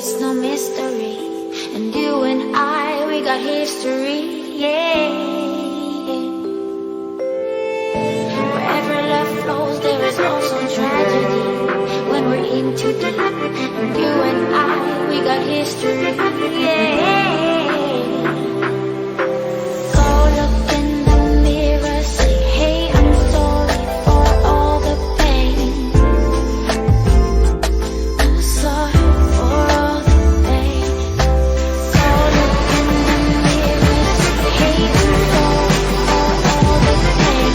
it's no mystery. And you and I, we got history, yeah. Wherever love flows, there is also tragedy. When we're in too deep, and you and I, we got history, yeah. Go look in the mirror, say, hey, I'm sorry for all the pain. I'm sorry for all the pain. Go look in the mirror, say, hey, I'm sorry for all the pain.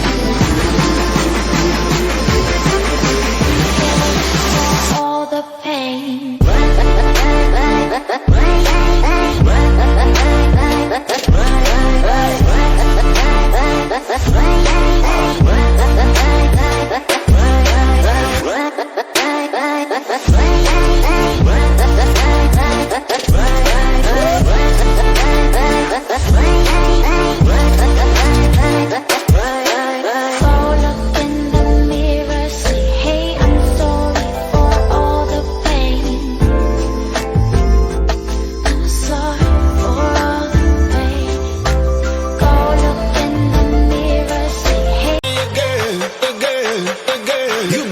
For all the pain. You